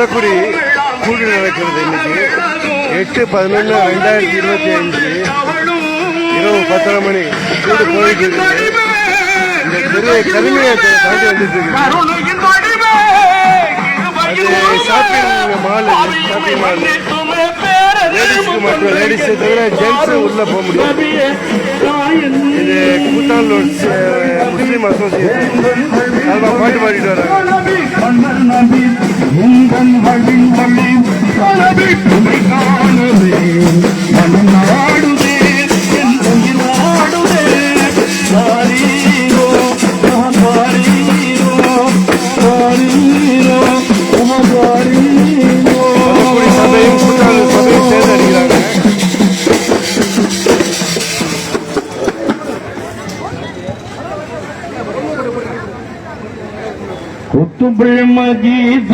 திறக்குடி கூடி நடக்கிறது. இன்னைக்கு 8/11/2025 இரவு 10:30 மணி கூடு போயிட்டு இருக்குது. இந்த பெரிய கருமையை தாண்டி வந்துட்டு இருக்கு. அது ஷாப்பிங் மால், ஷாப்பிங் மால் லேடிஸ்க்கு மட்டும், லேடிஸை தவிர ஜென்ஸு உள்ளே போக முடியும். இது கூத்தாண்டூர் முஸ்லீம் அசோசியேஷன் அதில் பாட்டு பாடிட்டு வராங்க. சபையும் கூத்தாண்டூர் சபையும் சேர்ந்து அடிக்கிறாங்க. कुतुबुल मजीद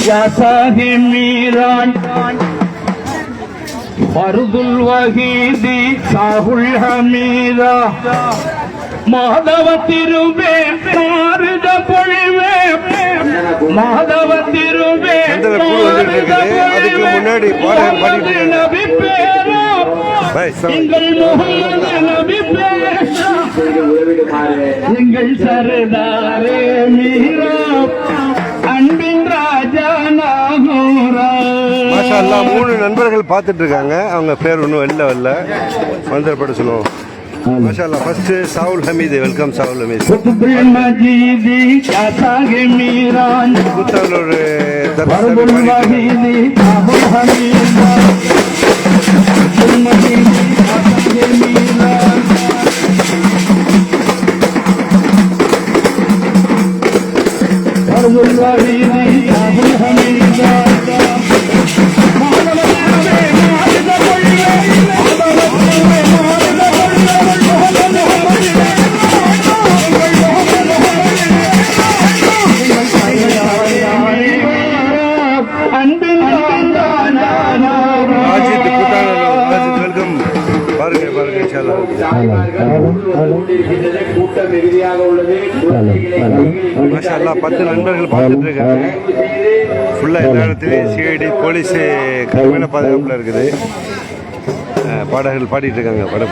या साहे मीरान फर्दुल वहीद साहुल हमीरा माधव तिरुवे नारद பொழிவே மாதவ திருவே அதுக்கு முன்னாடி பாடிட்டு நபி பேரா எங்கள் முஹம்மது நபி பேரா எங்கள் சரதாரே மீரா அன்பின் ராஜா நாகூரா. மாஷா அல்லாஹ் 3 நண்பர்கள் பார்த்துட்டு இருக்காங்க. அவங்க பேர் ஒன்றும் வரல வந்துடப்பட சொல்லுவோம். மாஷா அல்லாஹ். ஃபர்ஸ்ட் சாவுல் ஹமீது. வெல்கம் சாவுல் ஹமீது. குத்துபுல் மஜீதி யாசாகே மீரான் கூத்தாண்டூர் பர்புல் வஹீதி சாவுல் ஹமீதா குத்துபுல் மஜீதி யாசாகே மீரான் பர்புல் வஹீதி சாவுல் ஹமீதா மாஷா அல்லாஹ் 10 நண்பர்கள் பார்த்துட்டு இருக்காங்க. ஃபுல்லாக எல்லா இடத்துலையும் சிஐடி போலீஸு கடுமையான பாதுகாப்பில் இருக்குது. பாடகர்கள் பாடிட்டு இருக்காங்க. பாடு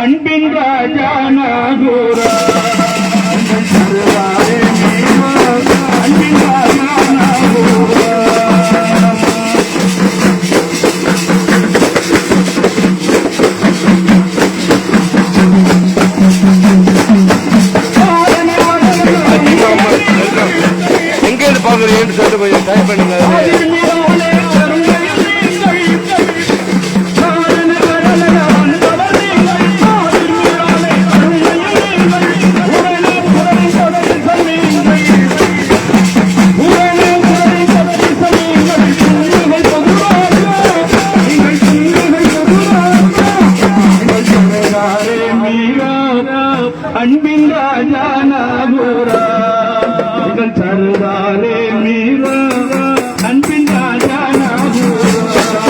அன்பின் ராஜா நாகூரா அன்பின் ராஜா நாகூரா எங்கேருந்து பார்க்குறீங்கன்னு சொல்லிட்டு கொஞ்சம் டைப் பண்ணுங்க. அன்பின் ராஜா நாகூரா சரதாரே மீரா அன்பின் ராஜா நாகூரா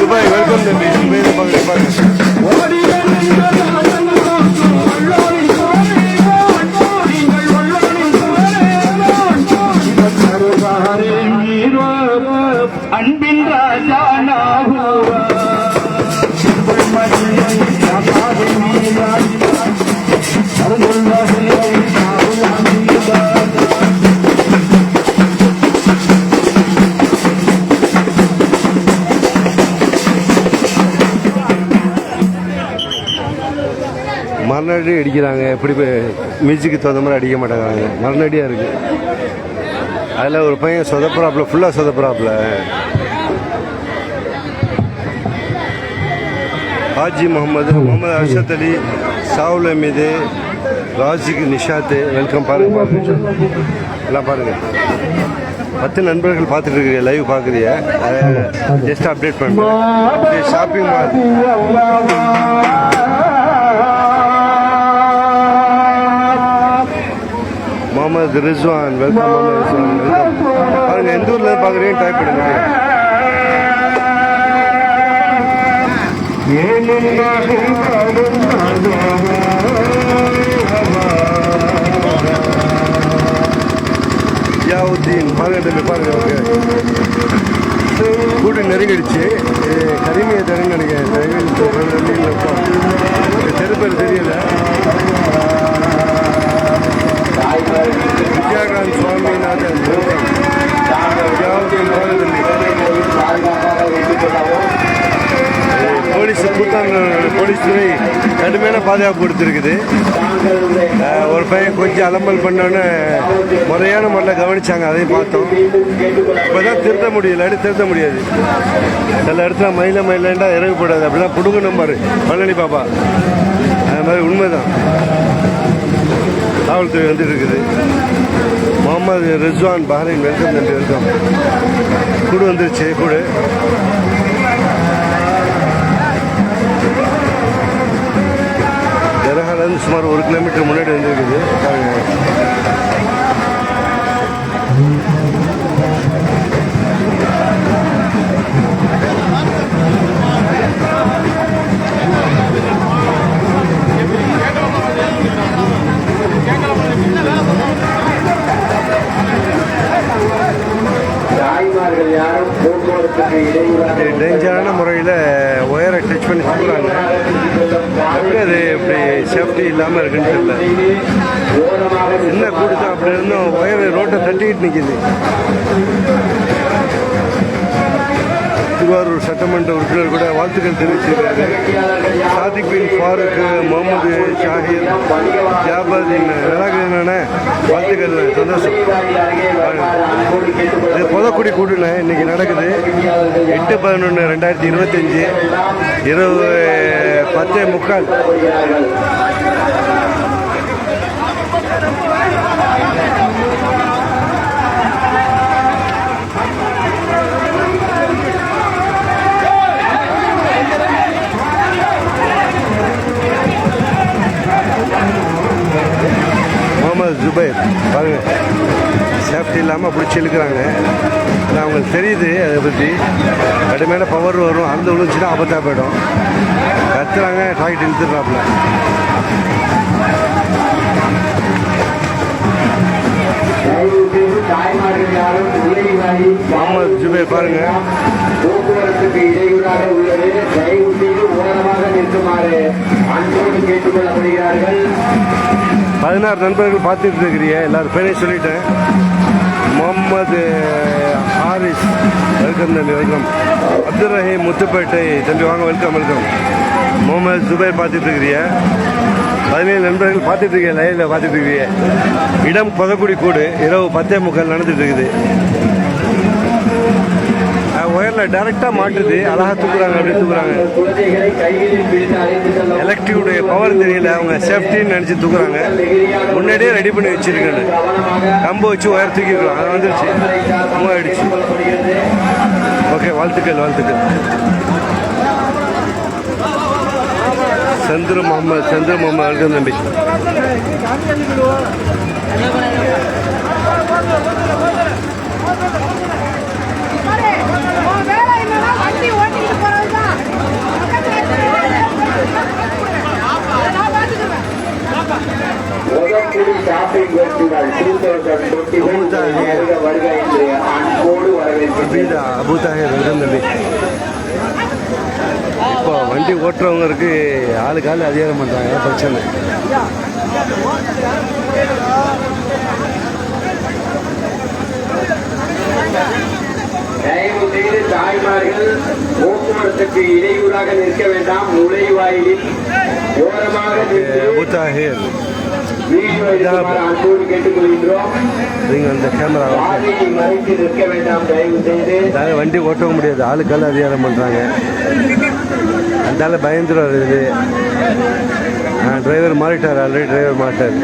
துபாய் வெல்கம் தம்பி. அன்பின் ராஜா நாகூரா மறுநடி அடிக்கிறாங்க. எப்படி மியூசிக்கு தகுந்த மாதிரி அடிக்க மாட்டேங்கிறாங்க. மறுநடியாக இருக்குது. அதில் ஒரு பையன் சொதப்புறாப்புல, ஃபுல்லாக சொதப்புறாப்புல. ஹாஜி முகமது அர்ஷத் அலி, சாவுல் அமீது, ராஜிக், நிஷாத்து, வெல்கம். பாருங்க எல்லாம் பாருங்க. 10 நண்பர்கள் பார்த்துட்டு இருக்கிறீங்க, லைவ் பார்க்குறீங்க. ஜஸ்ட் அப்டேட் பண்ணுறேன். Shopping mall. Mohammed Rizwan, welcome. Mohammed Rizwan, welcome. பாருங்க, எந்த ஊரில் பார்க்குறீங்க டைப் பண்ணுங்க. ஜியாவுதீன் பாருங்க பாருங்க. ஓகே, கூட்டு நெருங்கிடுச்சு. கரிமையை தருன்னு நினைக்கிறேன். தெரு பேர் தெரியல. விஜயகாந்த் சுவாமிநாதன், ஜியாவுதீன் போலீஸ் போலீஸ் துறை கடுமையான பாதுகாப்பு கொடுத்துருக்குது. ஒரு பையன் கொஞ்சம் அலம்பல் பண்ணோன்னு முறையான முறையில் கவனிச்சாங்க, அதையும் பார்த்தோம். இப்போதான் திருத்த முடியல, திருத்த முடியாது. சில இடத்துல மயிலண்டா இறங்கக்கூடாது, அப்படிதான் புடுங்கணும் பாரு பழனி பாப்பா. அது மாதிரி உண்மைதான். காவல்துறை வந்துட்டு இருக்குது. Mohammad Rizwan, Bahrain, welcome. நன்றி, வெல்கம். கூடு வந்துருச்சு. கூடு ஜெரஹாலேருந்து சுமார் 1 கிலோமீட்டர் முன்னாடி வந்துருக்குது. டேஞ்சரான முறையில் ஒயரை டச் பண்ணி சொல்கிறாங்க. அது இப்படி சேஃப்டி இல்லாமல் இருக்குன்னு தெரியல. என்ன கூடுதான் அப்படி இருந்தும் ஒயர் ரோட்டை தட்டிக்கிட்டு நிற்கிது. திருவாரூர் சட்டமன்ற உறுப்பினர் கூட வாழ்த்துக்கள் தெரிவிச்சிருக்காரு. சாதிக் பின் ஃபாரூக், முகமது ஷாஹிர், ஜாபாதீன், நல்லாக்குதுண்ணே. வாழ்த்துக்கள், சந்தோஷம். இது புதக்குடி கூட்டுண்ணே இன்னைக்கு நடக்குது. 8/11/2025 இரவு 10:45. முகமது ஜுபைர் பாருங்க, சேஃப்டி இல்லாமல் பிடிச்சி இழுக்கிறாங்க. ஆனால் அவங்களுக்கு தெரியுது அதை பற்றி. கடுமையான பவர் வரும், அந்த விழுந்துச்சுன்னா ஆபத்தாக போயிடும். கத்துறாங்க, டாக்டர் இழுத்துடுறாப்புல. முகமது ஜுபைர் பாருங்க. போக்குவரத்துக்கு இடையூறாக உள்ளது. தயவு செய்து ஓரமாக நிற்குமாறு அன்போடு கேட்டுக் கொள்ளப்படுகிறார்கள். 16 நண்பர்கள் பார்த்துட்டு இருக்கிறீங்க. எல்லாரும் பேரையும் சொல்லிட்டேன். முகமது ஹாரிஸ், வெல்கம் தம்பி, வெல்கம். அப்துல் ரஹீம், முத்துப்பேட்டை தம்பி, வாங்க, வெல்கம், வெல்கம். முகமது ஜுபைர் பார்த்துட்டு இருக்கிறீங்க. 17 நண்பர்கள் பார்த்துட்டு இருக்கீங்க, லைனில் பார்த்துட்டு இருக்கீங்க. இடம் புதக்குடி கூடு, இரவு 10:45 நடந்துட்டு இருக்குது. ஒயரில் டைரெக்டாக மாட்டுது, அழகாக தூக்குறாங்க, அப்படி தூக்குறாங்க. எலக்ட்ரிக்குடைய பவர் தெரியல, அவங்க சேஃப்டின்னு நினச்சி தூக்குறாங்க. முன்னாடியே ரெடி பண்ணி வச்சிருக்கேன். கம்பு வச்சு ஒயர் தூக்கிக்கலாம், அது வந்துருச்சு, மூவ் ஆயிடுச்சு. ஓகே, வாழ்த்துக்கள், வாழ்த்துக்கள். செந்திரு முகமது வெல்கம் தம்பி. அபுதாஹிர், வெல்கம் தம்பி. இப்போ வண்டி ஓட்டுறவங்களுக்கு ஆளுக்கு ஆள் அதிகாரம் பண்ணுறாங்க, பிரச்சனை. தயவு செய்து தாய்மார்கள் போக்குவரத்துக்கு இடையூறாக நிற்க வேண்டாம். நுழைவாயிலில் ஓரமாக நின்று அபு தாஹிர் வீடியோ எடுக்குமாறு அன்போடு கேட்டுக்கொள்கின்றோம். நீங்கள் அந்த கேமரா பாதையை மறைத்து நிற்க வேண்டாம் தயவு செய்து. அதால வண்டி ஓட்டவும் முடியாது, ஆளுக்கால அதிகாரம் பண்ணுறாங்க. அந்தால பயந்துருவார் இது. டிரைவர் மாறிட்டார், ஆல்ரெடி டிரைவர் மாறிட்டார்.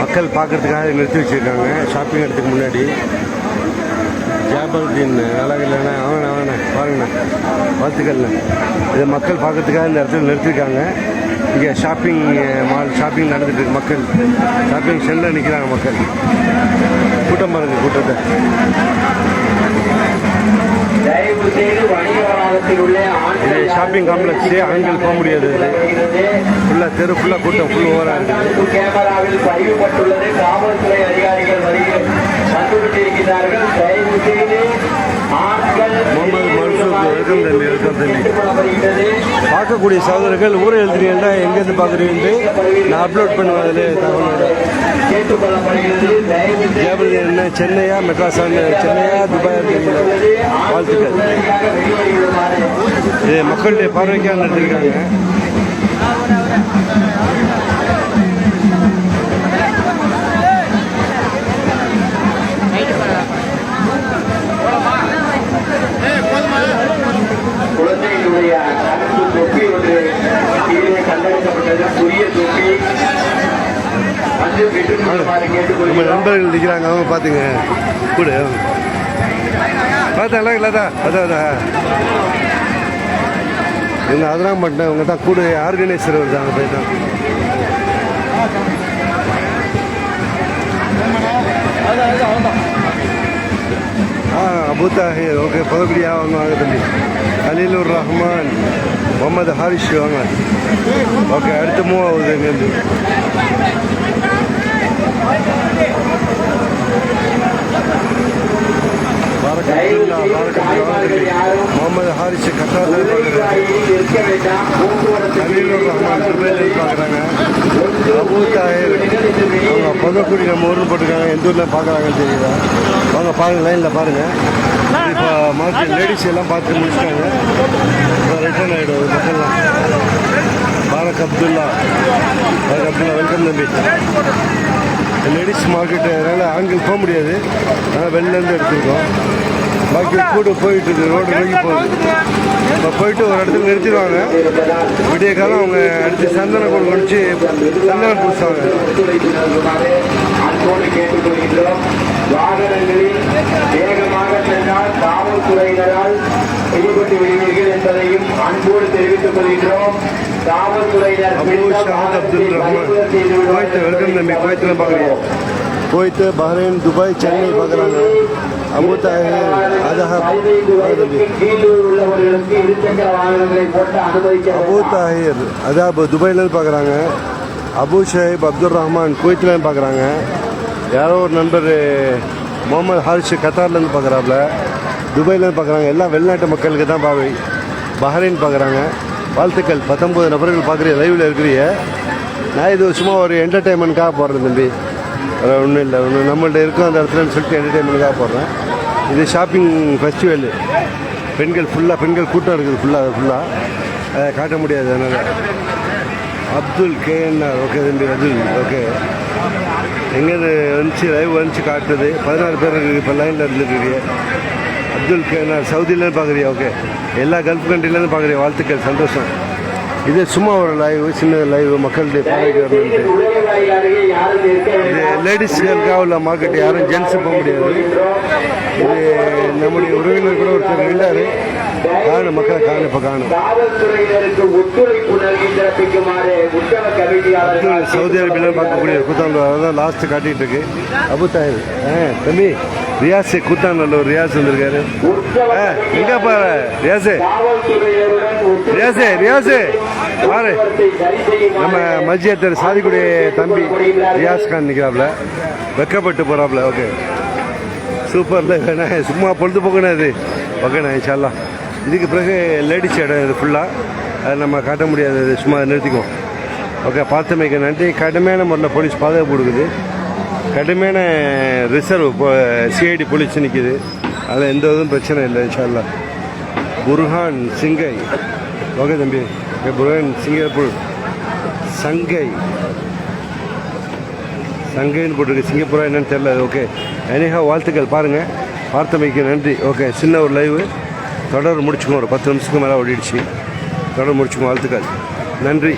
மக்கள் பார்க்கறதுக்காக நிறுத்தி வச்சுருக்காங்க ஷாப்பிங் இடத்துக்கு முன்னாடி. ஜாபருதீன் நல்லா இல்லைண்ணா, அவனை பாருங்கண்ணா, வாழ்த்துக்கள்ண்ணா. இதை மக்கள் பார்க்கறதுக்காக இந்த இடத்துல நிறுத்திருக்காங்க. இங்கே ஷாப்பிங் மால் ஷாப்பிங் நடந்துட்டு இருக்கு. மக்கள் ஷாப்பிங் சென்டர் நிற்கிறாங்க. மக்கள் கூட்டம் பாருங்க, கூட்டத்தை. தயவு செய்து வணிக வளாகத்தில் உள்ள இது ஷாப்பிங் காம்ப்ளெக்ஸு, ஆண்கள் போக முடியாது. ஃபுல்லாக தெரு ஃபுல்லாக கூட்டம் ஃபுல் ஓவராக இருக்குது. கேமராவில் பதிவுபட்டுள்ளது. காவல்துறை அதிகாரிகள் வந்துவிட்டிருக்கிறார்கள். தயவு செய்து ஆண்கள் முகமது மன்சூர், வெல்கம் தம்பி, வெல்கம் தம்பி. கேட்டுக்கொள்ளப்படுகிறது. பார்க்கக்கூடிய சகோதரர்கள் ஊரை எழுதுறீங்கன்னா எங்கேருந்து பார்க்குறீங்கன்ட்டு நான் அப்லோட் பண்ணுவேன். அதில் தகவலோட கேட்டுக்கொள்ளப்படுகிறது. தயவு செய்து ஜாபருதீன் என்ன சென்னையா மெட்ராஸான்னு, சென்னையா துபாயா தெரியல. வாழ்த்துக்கள். வெளிவருமாறு இது மக்களுடைய பார்வைக்காக நடத்திருக்காங்க. குழந்தைகளுடைய கருத்து தொப்பி ஒன்று கீழே கண்டெடுக்கப்பட்டது. புதிய தொப்பி வந்து பெற்றுக்கொள்ளுமாறு நம்ம கேட்டுக்கொள்கிறோம். நண்பர்கள் நிற்கிறாங்க, அவங்க பார்த்துங்க கூட பார்த்தா இல்லாதா அதான் இவங்க அதெல்லாம் பண்ணிட்டேன். இவங்க தான் கூட ஆர்கனைசர் வருதாங்க போயிட்டான். அபு தாஹிர் ஓகே, பதப்படியா அவங்க வாங்க தம்பி. கலீலுர் ரஹ்மான், முகமது ஹாரிஷ் வாங்க. ஓகே, அடுத்து மூவ் ஆகுது இங்கேருந்து. முகமது ஹாரிஷ் கத்தார் கலீலுர் ரஹ்மான் துபாயில் பார்க்குறாங்க. அபு தாஹிர் அவங்க பதக்குடி நம்ம ஊரில் போட்டிருக்காங்க. எந்த ஊரில் பார்க்குறாங்கன்னு தெரியல. வாங்க பாருங்க, லைனில் பாருங்கள். இப்போ மார்க்கெட் லேடிஸ் எல்லாம் பார்த்து முடிச்சிட்டாங்க. இப்போ ரிட்டர்ன் ஆகிடும் மக்கள்லாம். பாரக் அப்துல்லா, வெல்கம் தம்பி. லேடிஸ் மார்க்கெட்டு, அதனால் ஆண்கள் போக முடியாது. ஆனால் வெளிலேருந்து எடுத்துருக்கோம். பாக்கி கூட போயிட்டு இருக்கு, ரோடு நோக்கி போகுது. இப்போ போயிட்டு ஒரு இடத்துல நிறுத்திடுவாங்க. விடிய காலம் அவங்க அடுத்து சந்தன கொண்டு முடிச்சு சந்தனம் பூசுவாங்க. அன்போடு கேட்டுக்கொள்கின்றோம். வாகனங்களில் வேகமாக சென்றால் காவல்துறையினரால் ஈடுபட்டு விடுவீர்கள் என்பதையும் அன்போடு தெரிவித்துக் கொள்கின்றோம். காவல்துறையினர் அபு ஷாஹத் அப்துல் ரஹ்மான், குவைத், வெல்கம் தம்பி. குவைத்தில் பார்க்குறீங்க. குவைத்து, பஹ்ரைன், துபாய், சென்னை பார்க்குறாங்க. அபு தாஹிர், அதஹப் கீழூர் உள்ளவர்களுக்கு இருசக்கர வாகனங்களை போட்டு அனுமதிக்க அபு தாஹிர் அதாப் துபாயிலேருந்து பார்க்குறாங்க. அபு ஷஹீப் அப்துல் ரஹ்மான் குவைத்லேருந்து பார்க்குறாங்க. யாரோ ஒரு நண்பர் முகமது ஹாரிஷ் கத்தார்லேருந்து பார்க்குறாப்புல. துபாயிலேருந்து பார்க்குறாங்க. எல்லாம் வெளிநாட்டு மக்களுக்கு தான் பார்வை. பஹ்ரைன் பார்க்குறாங்க. வாழ்த்துக்கள். 19 நபர்கள் பார்க்குறீங்க, லைவில் இருக்கிறீங்க. நான் இது சும்மா ஒரு என்டர்டெயின்மெண்ட்காக போடுறேன் தம்பி, வேறு ஒன்றும் இல்லை. ஒன்று நம்மள்ட்ட இருக்கும் அந்த இடத்துலன்னு சொல்லிட்டு என்டர்டெயின்மெண்ட்காக போடுறேன். இது ஷாப்பிங் ஃபெஸ்டிவல். பெண்கள் ஃபுல்லாக, பெண்கள் கூட்டம் இருக்குது ஃபுல்லாக காட்ட முடியாது. அதனால் அப்துல் கேஎன்ஆர் ஓகே தம்பி, அப்துல் ஓகே. எங்கேருந்து வந்துச்சு லைவ் வந்துச்சு காட்டுறது. 16 பேர் இருக்குது இப்போ லைனில் இருந்துருக்கீங்க. அப்துல் கேஎன்ஆர் சவுதியிலேருந்து பார்க்குறியா? ஓகே, எல்லா கல்ஃப் கண்ட்ரிலேருந்து பார்க்குறியா? வாழ்த்துக்கள், சந்தோஷம். இது சும்மா ஒரு லைவ், சின்ன லைவ், மக்களுடைய பார்வைக்கு வரணுன்ட்டு. இது லேடிஸ்களுக்காக உள்ள மார்க்கெட், யாரும் ஜென்ஸு போக முடியாது. இது நம்முடைய உறவினர் கூட ஒருத்தர் இருந்தார். காணும் மக்களை காணும், இப்போ காணும். சவுதி அரேபியாவில் பார்க்கக்கூடிய கூத்தாண்டூர், அதான் லாஸ்ட்டு காட்டிகிட்டு இருக்கு. அபு தாஹிர் தம்பி, ரியாஸு கூத்தாண்டூர் ரியாஸ் வந்திருக்காரு. எங்கே பாரு ரியாஸு, ரியாஸு பாரு. நம்ம மஜ்ஜியத்தர் சாதிக்குடைய தம்பி ரியாஸ் கான் நிற்கிறாப்புல, வெக்கப்பட்டு போகிறாப்புல. ஓகே, சூப்பரில் வேணா சும்மா பொழுதுபோக்குனா இது ஓகேண்ணா, இன்ஷால்லா. இதுக்கு பிறகு லேடிஸ் இடம் இது ஃபுல்லாக, அது நம்ம காட்ட முடியாது, சும்மா நிறுத்திக்குவோம். ஓகே, பார்த்தமைக்கு நன்றி. கடுமையான முறையில் போலீஸ் பாதுகாப்பு கொடுக்குது. கடுமையான ரிசர்வ் இப்போ சிஐடி போலீஸ் நிற்கிது. அதில் எந்த இதுவும் பிரச்சனை இல்லை இன்ஷா அல்லாஹ். புர்ஹான் சிங்கை ஓகே தம்பி. புர்ஹான் சிங்கப்பூர் சங்கை சங்கைன்னு போட்டிருக்கு. சிங்கப்பூரா என்னன்னு தெரியல. ஓகே அநேகா வாழ்த்துக்கள். பாருங்கள், பார்த்தமைக்கு நன்றி. ஓகே சின்ன ஒரு லைவு தொடர் முடிச்சுக்கோங்க. ஒரு 10 நிமிஷத்துக்கு மேலே ஓடிடுச்சு. தொடர் முடிச்சுக்கோங்க. வாழ்த்துக்கள், நன்றி.